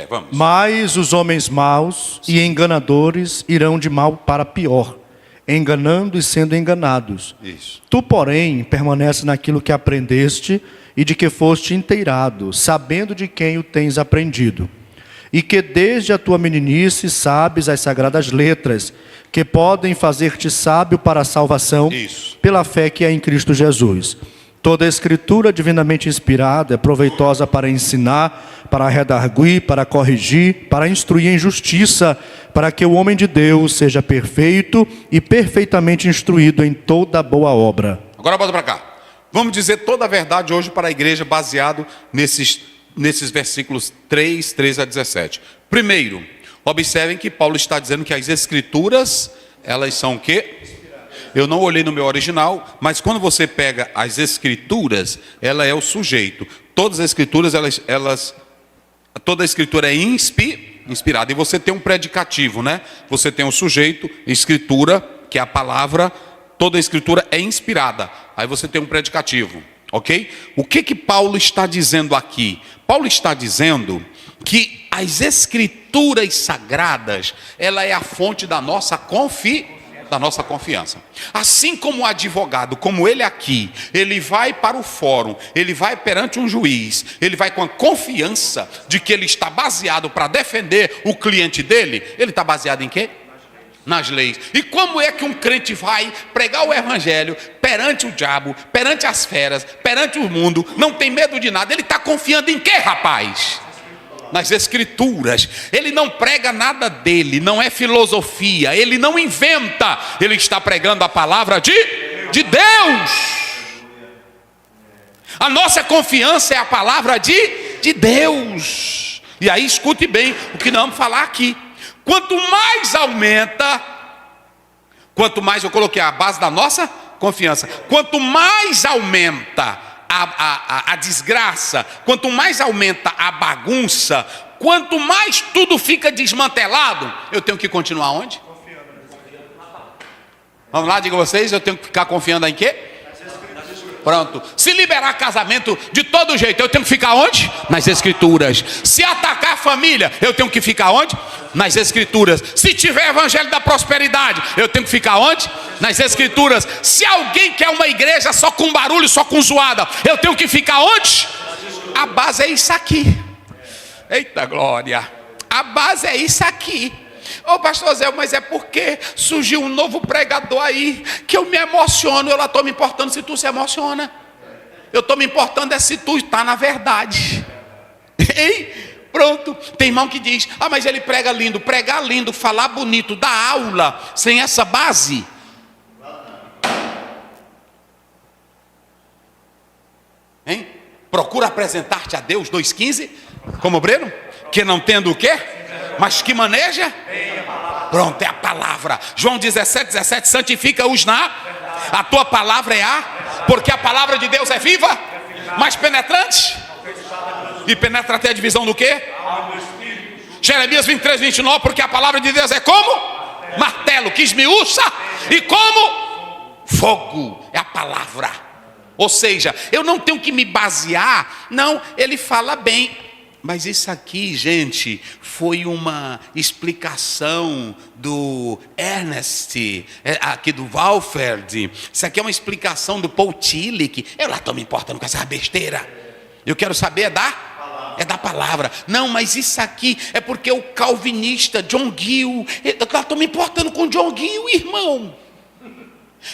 vamos. Mas os homens maus e enganadores irão de mal para pior, enganando e sendo enganados. Isso. Tu, porém, permanece naquilo que aprendeste e de que foste inteirado, sabendo de quem o tens aprendido. E que desde a tua meninice sabes as sagradas letras, que podem fazer-te sábio para a salvação, Isso. pela fé que é em Cristo Jesus. Toda a escritura divinamente inspirada é proveitosa para ensinar, para redarguir, para corrigir, para instruir em justiça, para que o homem de Deus seja perfeito e perfeitamente instruído em toda boa obra. Agora bota para cá. Vamos dizer toda a verdade hoje para a igreja, baseado nesses versículos 13 a 17. Primeiro, observem que Paulo está dizendo que as escrituras, elas são o quê? Eu não olhei no meu original, mas quando você pega as escrituras, ela é o sujeito. Todas as escrituras, toda a escritura é inspirada. E você tem um predicativo, né? Você tem o sujeito, escritura, que é a palavra. Toda a escritura é inspirada. Aí você tem um predicativo, ok? O que Paulo está dizendo aqui? Paulo está dizendo que as escrituras sagradas, ela é a fonte da nossa da nossa confiança. Assim como o advogado, como ele aqui, ele vai para o fórum, ele vai perante um juiz, ele vai com a confiança de que ele está baseado para defender o cliente dele. Ele está baseado em quê? Nas leis. E como é que um crente vai pregar o evangelho perante o diabo, perante as feras, perante o mundo, não tem medo de nada? Ele está confiando em quê, rapaz? Nas escrituras. Ele não prega nada dele, não é filosofia, ele não inventa, ele está pregando a palavra de Deus. A nossa confiança é a palavra de Deus. E aí escute bem o que nós vamos falar aqui. Quanto mais aumenta, quanto mais eu coloquei a base da nossa confiança, quanto mais aumenta a desgraça, quanto mais aumenta a bagunça, quanto mais tudo fica desmantelado, eu tenho que continuar onde? Vamos lá, diga vocês, eu tenho que ficar confiando em quê? Pronto. Se liberar casamento de todo jeito, eu tenho que ficar onde? Nas escrituras. Se atacar a família, eu tenho que ficar onde? Nas escrituras. Se tiver evangelho da prosperidade, eu tenho que ficar onde? Nas escrituras. Se alguém quer uma igreja só com barulho, só com zoada, eu tenho que ficar onde? A base é isso aqui. Eita glória. A base é isso aqui. Ô pastor Zé, mas é porque surgiu um novo pregador aí que eu me emociono. Eu lá estou me importando se tu se emociona. Eu estou me importando é se tu está na verdade. Hein? Pronto. Tem irmão que diz: ah, mas ele prega lindo. Pregar lindo, falar bonito, dar aula sem essa base. Hein? Procura apresentar-te a Deus 2,15. Como obreiro? Que não tendo o quê? Mas que maneja? Pronto, é a palavra. João 17:17, santifica-os na. A tua palavra é a. Porque a palavra de Deus é viva, mais penetrante. E penetra até a divisão do quê? Jeremias 23:29, porque a palavra de Deus é como? Martelo, que esmiuça. E como? Fogo, é a palavra. Ou seja, eu não tenho que me basear. Não, ele fala bem. Mas isso aqui, gente, foi uma explicação do Ernest, aqui do Walford. Isso aqui é uma explicação do Paul Tillich. Eu lá estou me importando com essa besteira. Eu quero saber é da palavra. Não, mas isso aqui é porque o calvinista John Gill, eu lá estou me importando com John Gill, irmão.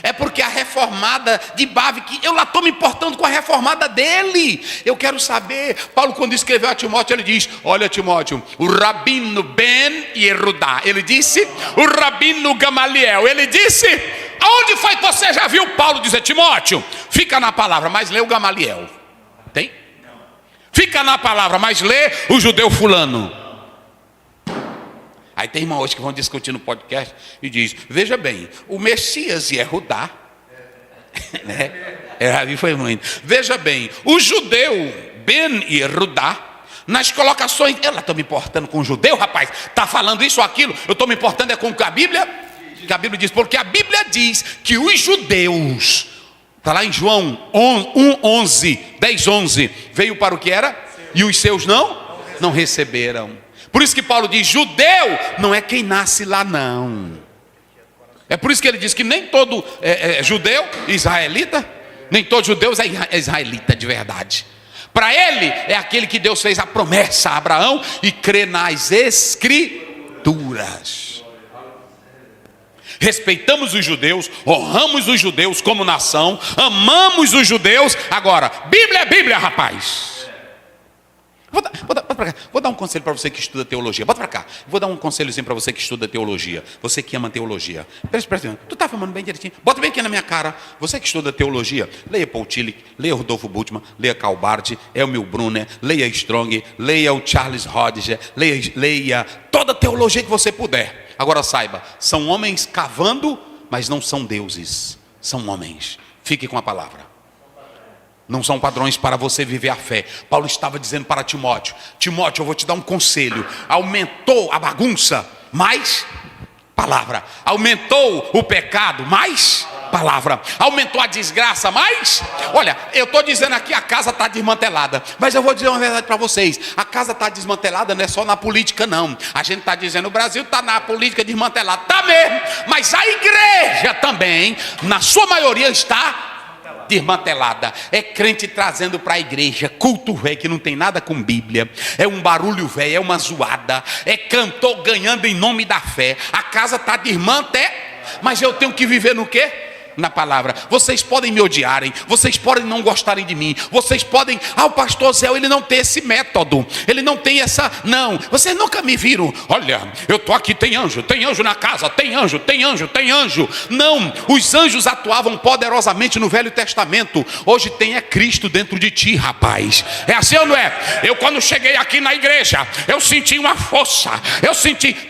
É porque a reformada de Bavinck, eu lá estou me importando com a reformada dele. Eu quero saber. Paulo, quando escreveu a Timóteo, ele diz: olha, Timóteo, o rabino Ben Yehudá, ele disse, o rabino Gamaliel, ele disse. Aonde foi que você já viu Paulo dizer: Timóteo, fica na palavra, mas lê o Gamaliel? Tem? Fica na palavra, mas lê o judeu fulano. Aí tem irmãos que vão discutir no podcast e diz: veja bem, o Messias Yehudá, né? Foi muito. Veja bem, o judeu Ben Yehudá, nas colocações, eu estou me importando com o judeu, rapaz, está falando isso ou aquilo, eu estou me importando é com a Bíblia, que a Bíblia diz, porque a Bíblia diz que os judeus, está lá em João 10:11, veio para o que era, e os seus não receberam. Por isso que Paulo diz: judeu não é quem nasce lá, não. É por isso que ele diz que nem todo judeu israelita, nem todo judeu é israelita de verdade. Para ele é aquele que Deus fez a promessa a Abraão e crê nas escrituras. Respeitamos os judeus, honramos os judeus como nação, amamos os judeus. Agora, Bíblia é Bíblia, rapaz. Bota pra cá. Vou dar um conselho para você que estuda teologia. Bota para cá. Vou dar um conselhozinho para você que estuda teologia. Você que ama teologia. Presta atenção. Tu está falando bem direitinho. Bota bem aqui na minha cara. Você que estuda teologia, leia Paul Tillich, leia Rodolfo Bultmann, leia Karl Barth, Elmil Brunner, leia Strong, leia o Charles Hodge, leia toda a teologia que você puder. Agora saiba, são homens cavando, mas não são deuses. São homens. Fique com a palavra. Não são padrões para você viver a fé. Paulo estava dizendo para Timóteo: Timóteo, eu vou te dar um conselho. Aumentou a bagunça, mais palavra. Aumentou o pecado, mais palavra. Aumentou a desgraça, mas, olha, eu estou dizendo aqui, a casa está desmantelada. Mas eu vou dizer uma verdade para vocês. A casa está desmantelada não é só na política, não. A gente está dizendo, o Brasil está na política desmantelada. Está mesmo. Mas a igreja também, na sua maioria, está desmantelada. É crente trazendo para a igreja culto velho que não tem nada com Bíblia, é um barulho velho, é uma zoada, é cantor ganhando em nome da fé. A casa está desmantelada, mas eu tenho que viver no quê? Na palavra. Vocês podem me odiarem, vocês podem não gostarem de mim, vocês podem, o pastor Zé, ele não tem esse método, ele não tem essa, não, vocês nunca me viram, olha, eu tô aqui, tem anjo na casa, tem anjo, não, os anjos atuavam poderosamente no Velho Testamento, hoje tem Cristo dentro de ti, rapaz, é assim ou não é? Eu quando cheguei aqui na igreja, eu senti uma força,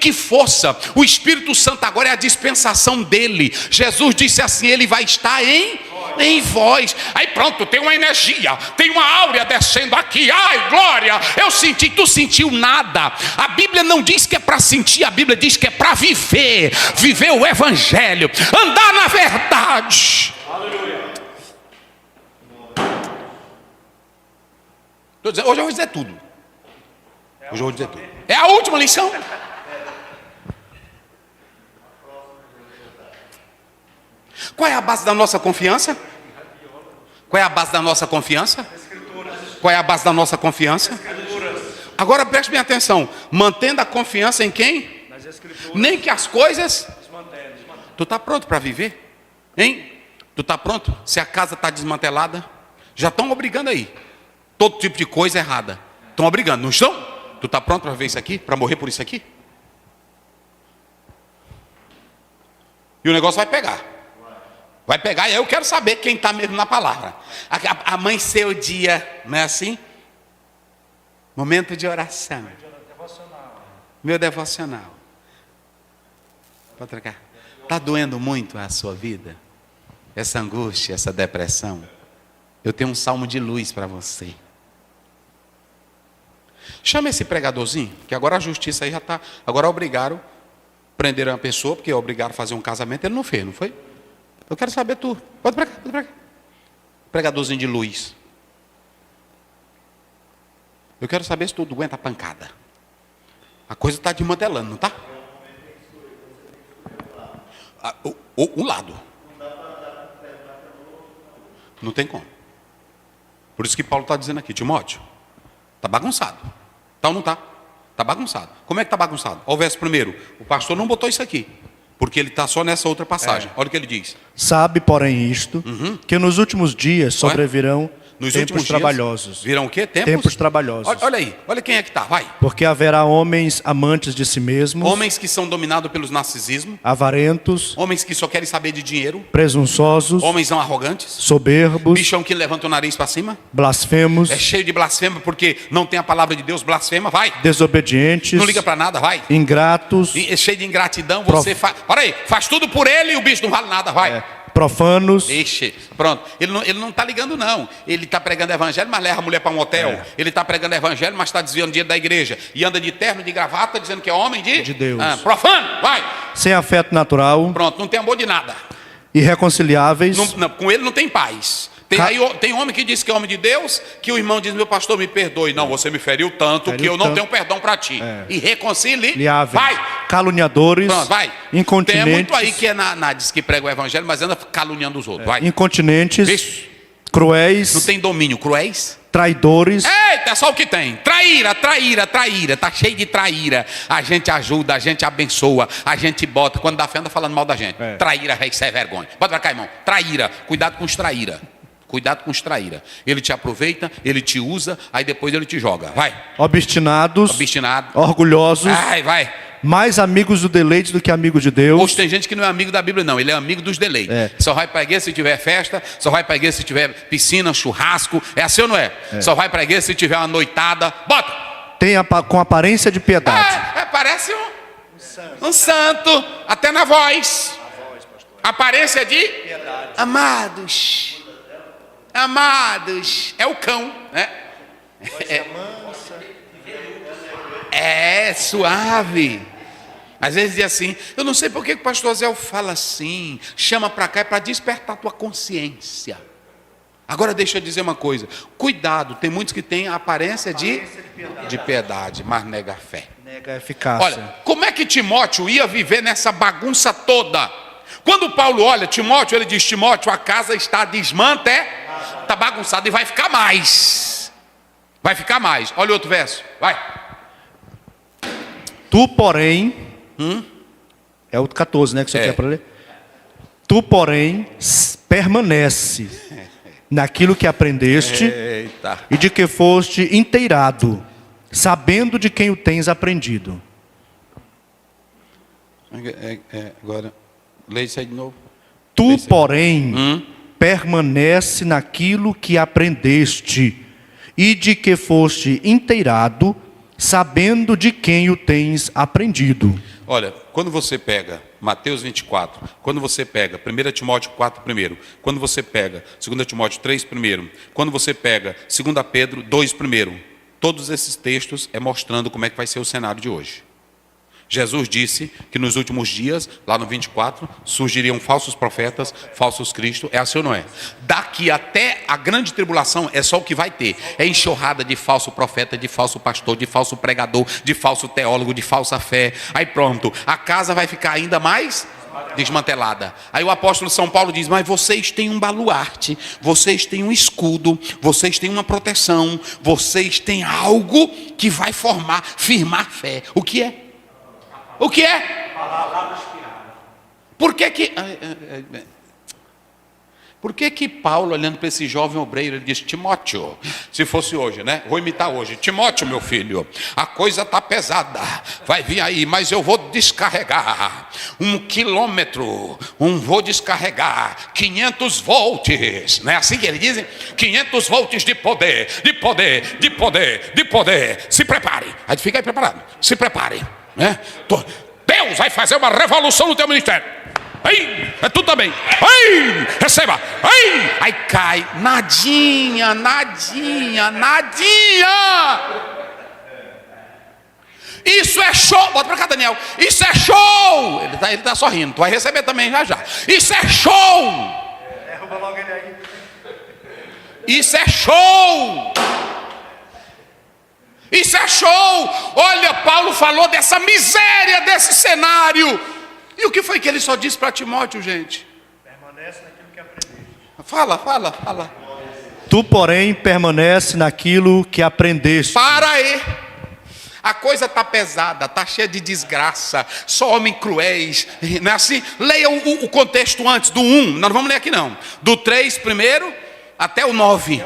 que força, o Espírito Santo agora é a dispensação dele. Jesus disse assim, ele vai estar em vós. Aí pronto, tem uma energia, tem uma áurea descendo aqui. Ai, glória, eu senti. Tu sentiu nada. A Bíblia não diz que é para sentir, a Bíblia diz que é para viver o evangelho, andar na verdade. Aleluia. Hoje eu vou dizer tudo. É a última lição. Qual é a base da nossa confiança? Qual é a base da nossa confiança? Qual é a base da nossa confiança? Agora preste bem atenção. Mantendo a confiança em quem? Nem que as coisas. Tu está pronto para viver? Hein? Tu está pronto? Se a casa está desmantelada, já estão obrigando aí. Todo tipo de coisa errada. Estão obrigando, não estão? Tu está pronto para ver isso aqui? Para morrer por isso aqui? E o negócio vai pegar. Vai pegar, e aí eu quero saber quem está mesmo na palavra. Amanheceu o dia, não é assim? Momento de oração. Meu devocional. Pode trocar. Está doendo muito a sua vida? Essa angústia, essa depressão? Eu tenho um salmo de luz para você. Chama esse pregadorzinho, que agora a justiça aí já está. Agora obrigaram, prenderam a pessoa, porque obrigaram a fazer um casamento, ele não fez, não foi? Eu quero saber tu. Pode pra cá. Pregadorzinho de luz. Eu quero saber se tu aguenta a pancada. A coisa está desmantelando, não está? O lado. Não tem como. Por isso que Paulo está dizendo aqui, Timóteo, está bagunçado. Tá ou não está? Está bagunçado. Como é que está bagunçado? Olha o verso primeiro. O pastor não botou isso aqui, porque ele está só nessa outra passagem. Olha o que ele diz. Sabe, porém, isto, que nos últimos dias sobrevirão tempos trabalhosos. Virão o quê? Tempos trabalhosos. Olha aí, olha quem é que está, vai. Porque haverá homens amantes de si mesmos. Homens que são dominados pelos narcisismo. Avarentos. Homens que só querem saber de dinheiro. Presunçosos. Homens não arrogantes. Soberbos. Bichão que levanta o nariz para cima. Blasfemos. É cheio de blasfema porque não tem a palavra de Deus, blasfema, vai. Desobedientes. Não liga para nada, vai. Ingratos. É cheio de ingratidão, você faz. Para aí, faz tudo por ele e o bicho não vale nada, vai. Profanos. Ixi, pronto. Ele não está ligando, não. Ele está pregando evangelho, mas leva a mulher para um hotel. Ele está pregando evangelho, mas está desviando dinheiro da igreja. E anda de terno, de gravata, dizendo que é homem de Deus. Profano, vai. Sem afeto natural. Pronto, não tem amor de nada. Irreconciliáveis. Com ele não tem paz. Tem homem que diz que é homem de Deus, que o irmão diz, meu pastor, me perdoe. Não, você me feriu tanto que eu não tenho perdão para ti. Irreconciliáveis. Vai. Caluniadores. Pronto, vai. Incontinentes. Tem muito aí que diz que prega o evangelho, mas anda caluniando os outros. Vai. Incontinentes. Isso. Cruéis. Não tem domínio. Cruéis. Traidores. Eita, é só o que tem. Traíra. Tá cheio de traíra. A gente ajuda, a gente abençoa, a gente bota. Quando dá fé, anda falando mal da gente. Traíra, rei, isso é vergonha. Bota pra cá, irmão. Traíra. Cuidado com os traíra. Cuidado com os traíra. Ele te aproveita, ele te usa, aí depois ele te joga. Vai. Obstinado. Orgulhosos. Vai. Mais amigos do deleite do que amigos de Deus. Hoje tem gente que não é amigo da Bíblia, não. Ele é amigo dos deleites. Só vai para a igreja se tiver festa. Só vai para a igreja se tiver piscina, churrasco. É assim ou não é? Só vai para a igreja se tiver uma noitada. Bota! Com aparência de piedade. Parece um santo. Até na voz. Aparência de piedade. Amados. É o cão, né? É suave. Às vezes diz assim, eu não sei por que o pastor Zé fala assim, chama para cá, é para despertar a tua consciência. Agora deixa eu dizer uma coisa, cuidado, tem muitos que têm a aparência de piedade, mas nega a fé. Nega a eficácia. Olha, como é que Timóteo ia viver nessa bagunça toda? Quando Paulo olha Timóteo, ele diz, Timóteo, a casa está está bagunçada e vai ficar mais. Vai ficar mais. Olha o outro verso, vai. Tu, porém, é o 14, né, que você quer para ler? Tu, porém, permanece naquilo que aprendeste e de que foste inteirado, sabendo de quem o tens aprendido. Agora, lê isso aí de novo. Tu, porém, permanece naquilo que aprendeste e de que foste inteirado, sabendo de quem o tens aprendido. Olha, quando você pega Mateus 24, quando você pega 1 Timóteo 4 primeiro, quando você pega 2 Timóteo 3 primeiro, quando você pega 2 Pedro 2 primeiro, todos esses textos é mostrando como é que vai ser o cenário de hoje. Jesus disse que nos últimos dias, lá no 24, surgiriam falsos profetas, falsos cristos, é assim ou não é? Daqui até a grande tribulação é só o que vai ter, é enxurrada de falso profeta, de falso pastor, de falso pregador, de falso teólogo, de falsa fé, aí pronto, a casa vai ficar ainda mais desmantelada. Aí o apóstolo São Paulo diz, mas vocês têm um baluarte, vocês têm um escudo, vocês têm uma proteção, vocês têm algo que vai firmar fé. O que é? O que é? Por que Paulo, olhando para esse jovem obreiro, ele diz, Timóteo, se fosse hoje, né? Vou imitar hoje. Timóteo, meu filho, a coisa está pesada, vai vir aí, mas eu vou descarregar 1 quilômetro, vou descarregar 500 volts, não é assim que ele diz? 500 volts de poder, de poder, de poder, de poder. Se prepare, aí fica aí preparado, se prepare. Deus vai fazer uma revolução no teu ministério. Aí, é tudo também. Aí, receba. Aí cai. Nadinha. Isso é show. Bota pra cá, Daniel. Isso é show. Ele tá sorrindo. Tu vai receber também já. Isso é show. Derruba logo ele aí. Isso é show. Isso é show! Olha, Paulo falou dessa miséria, desse cenário. E o que foi que ele só disse para Timóteo, gente? Permanece naquilo que aprendeste. Fala. Tu, porém, permanece naquilo que aprendeste. Para aí! A coisa está pesada, está cheia de desgraça, só homens cruéis, não é assim? Leia o contexto antes, do 1, nós não vamos ler aqui não. Do 3 primeiro até o 9.